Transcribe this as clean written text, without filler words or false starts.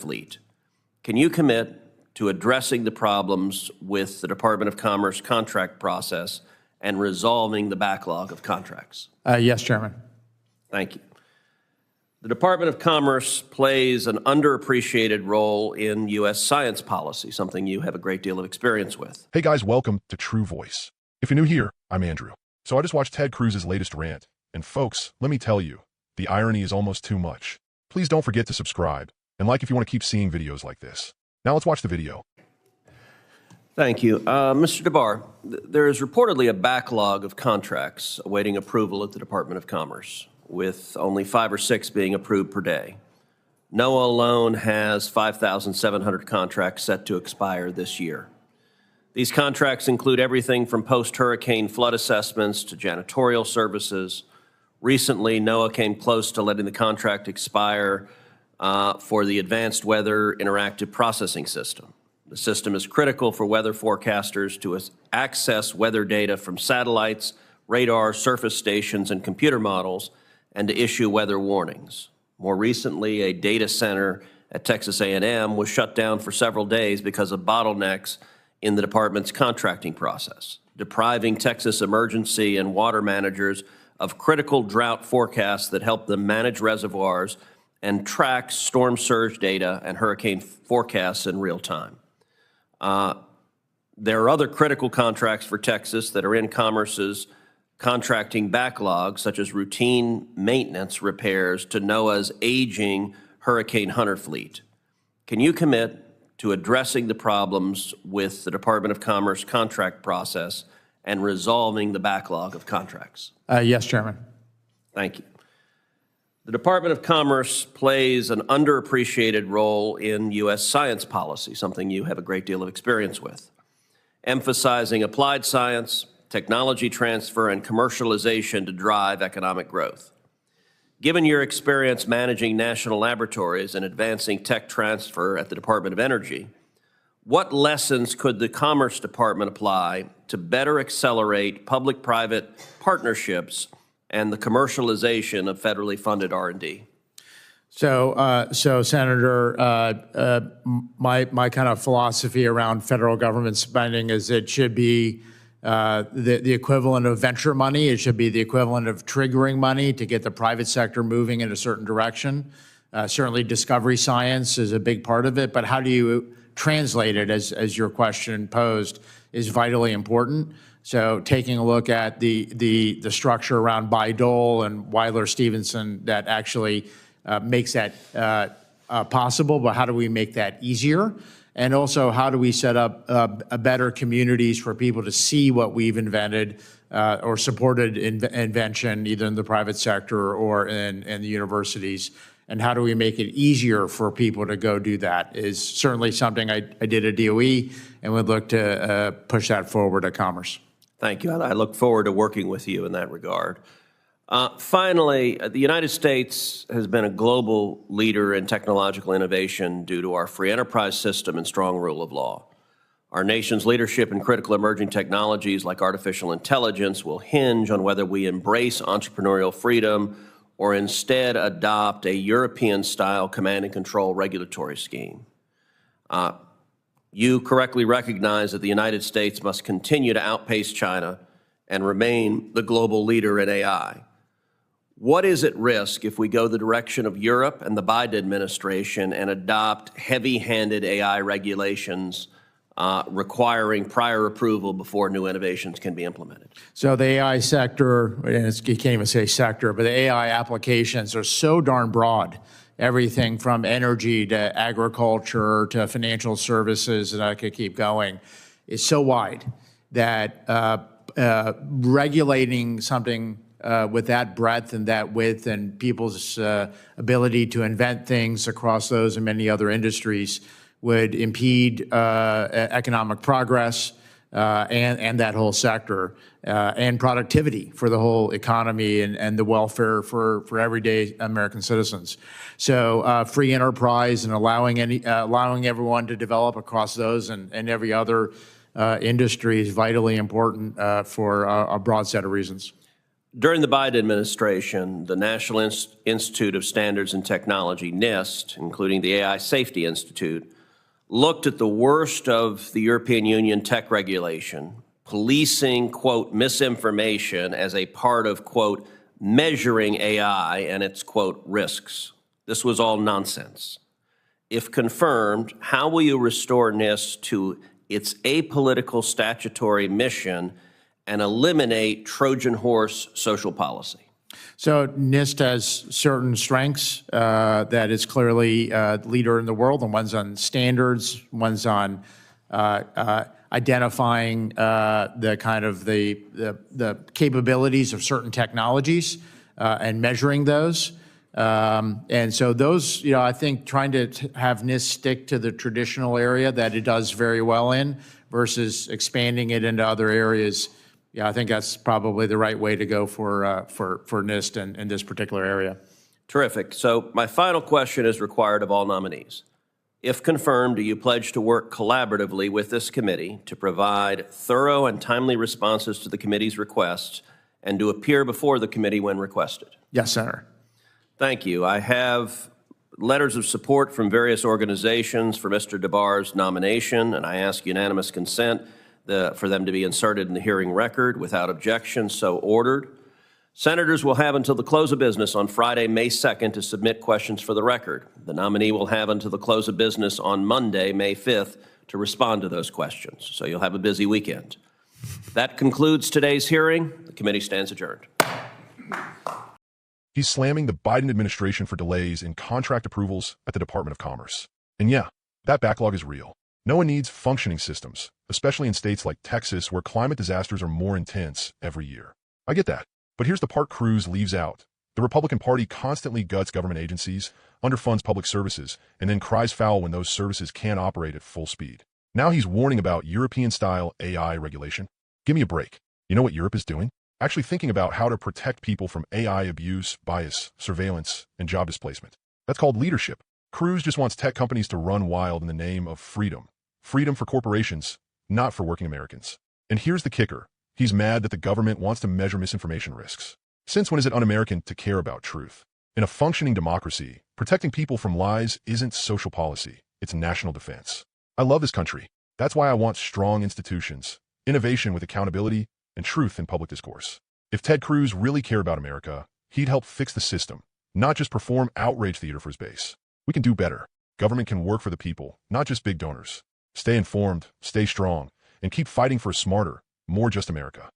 fleet. Can you commit to addressing the problems with the Department of Commerce contract process and resolving the backlog of contracts? Yes, Chairman. Thank you. The Department of Commerce plays an underappreciated role in U.S. science policy, something you have a great deal of experience with. Hey guys, welcome to True Voice. If you're new here, I'm Andrew. So I just watched Ted Cruz's latest rant. And folks, let me tell you, the irony is almost too much. Please don't forget to subscribe and like if you want to keep seeing videos like this. Now let's watch the video. Thank you. Mr. DeBar, there is reportedly a backlog of contracts awaiting approval at the Department of Commerce, with only 5 or 6 being approved per day. NOAA alone has 5,700 contracts set to expire this year. These contracts include everything from post-hurricane flood assessments to janitorial services. Recently, NOAA came close to letting the contract expire for the Advanced Weather Interactive Processing System. The system is critical for weather forecasters to access weather data from satellites, radar, surface stations, and computer models, and to issue weather warnings. More recently, a data center at Texas A&M was shut down for several days because of bottlenecks in the department's contracting process, depriving Texas emergency and water managers of critical drought forecasts that help them manage reservoirs and track storm surge data and hurricane forecasts in real time. There are other critical contracts for Texas that are in Commerce's contracting backlog, such as routine maintenance repairs to NOAA's aging Hurricane Hunter fleet. Can you commit to addressing the problems with the Department of Commerce contract process and resolving the backlog of contracts? Yes, Chairman. Thank you. The Department of Commerce plays an underappreciated role in U.S. science policy, something you have a great deal of experience with, emphasizing applied science, technology transfer, and commercialization to drive economic growth. Given your experience managing national laboratories and advancing tech transfer at the Department of Energy, what lessons could the Commerce Department apply to better accelerate public-private partnerships and the commercialization of federally funded R&D? So Senator, my kind of philosophy around federal government spending is it should be the equivalent of venture money. It should be the equivalent of triggering money to get the private sector moving in a certain direction. Certainly discovery science is a big part of it, but how do you translate it, as your question posed, is vitally important. So taking a look at the structure around Bayh-Dole and Weiler-Stevenson that actually makes that possible, but how do we make that easier? And also, how do we set up better communities for people to see what we've invented or supported invention, either in the private sector or in the universities? And how do we make it easier for people to go do that is certainly something I did at DOE and would look to push that forward at Commerce. Thank you. I look forward to working with you in that regard. Finally, the United States has been a global leader in technological innovation due to our free enterprise system and strong rule of law. Our nation's leadership in critical emerging technologies like artificial intelligence will hinge on whether we embrace entrepreneurial freedom or instead adopt a European-style command and control regulatory scheme. You correctly recognize that the United States must continue to outpace China and remain the global leader in AI. What is at risk if we go the direction of Europe and the Biden administration and adopt heavy-handed AI regulations requiring prior approval before new innovations can be implemented? So the AI sector, and you can't even say sector, but the AI applications are so darn broad. Everything from energy to agriculture to financial services, and I could keep going, is so wide that regulating something with that breadth and that width and people's ability to invent things across those and many other industries would impede economic progress and that whole sector and productivity for the whole economy and the welfare for everyday American citizens. So free enterprise and allowing everyone to develop across those and every other industry is vitally important for a broad set of reasons. During the Biden administration, the National Institute of Standards and Technology, NIST, including the AI Safety Institute, looked at the worst of the European Union tech regulation, policing, quote, misinformation as a part of, quote, measuring AI and its, quote, risks. This was all nonsense. If confirmed, how will you restore NIST to its apolitical statutory mission and eliminate Trojan horse social policy? So NIST has certain strengths that is clearly leader in the world, and one's on standards, one's on identifying the kind of the capabilities of certain technologies and measuring those. And so those, I think trying to have NIST stick to the traditional area that it does very well in versus expanding it into other areas, I think that's probably the right way to go for NIST in this particular area. Terrific. So my final question is required of all nominees. If confirmed, do you pledge to work collaboratively with this committee to provide thorough and timely responses to the committee's requests and to appear before the committee when requested? Yes, Senator. Thank you. I have letters of support from various organizations for Mr. DeBar's nomination, and I ask unanimous consent for them to be inserted in the hearing record without objection. So ordered. Senators will have until the close of business on Friday, May 2nd, to submit questions for the record. The nominee will have until the close of business on Monday, May 5th, to respond to those questions. So you'll have a busy weekend. That concludes today's hearing. The committee stands adjourned. He's slamming the Biden administration for delays in contract approvals at the Department of Commerce. And yeah, that backlog is real. No one needs functioning systems, especially in states like Texas where climate disasters are more intense every year. I get that. But here's the part Cruz leaves out. The Republican Party constantly guts government agencies, underfunds public services, and then cries foul when those services can't operate at full speed. Now he's warning about European-style AI regulation. Give me a break. You know what Europe is doing? Actually thinking about how to protect people from AI abuse, bias, surveillance, and job displacement. That's called leadership. Cruz just wants tech companies to run wild in the name of freedom. Freedom for corporations, not for working Americans. And here's the kicker. He's mad that the government wants to measure misinformation risks. Since when is it un-American to care about truth? In a functioning democracy, protecting people from lies isn't social policy, it's national defense. I love this country. That's why I want strong institutions, innovation with accountability, and truth in public discourse. If Ted Cruz really cared about America, he'd help fix the system, not just perform outrage theater for his base. We can do better. Government can work for the people, not just big donors. Stay informed, stay strong, and keep fighting for a smarter, more just America.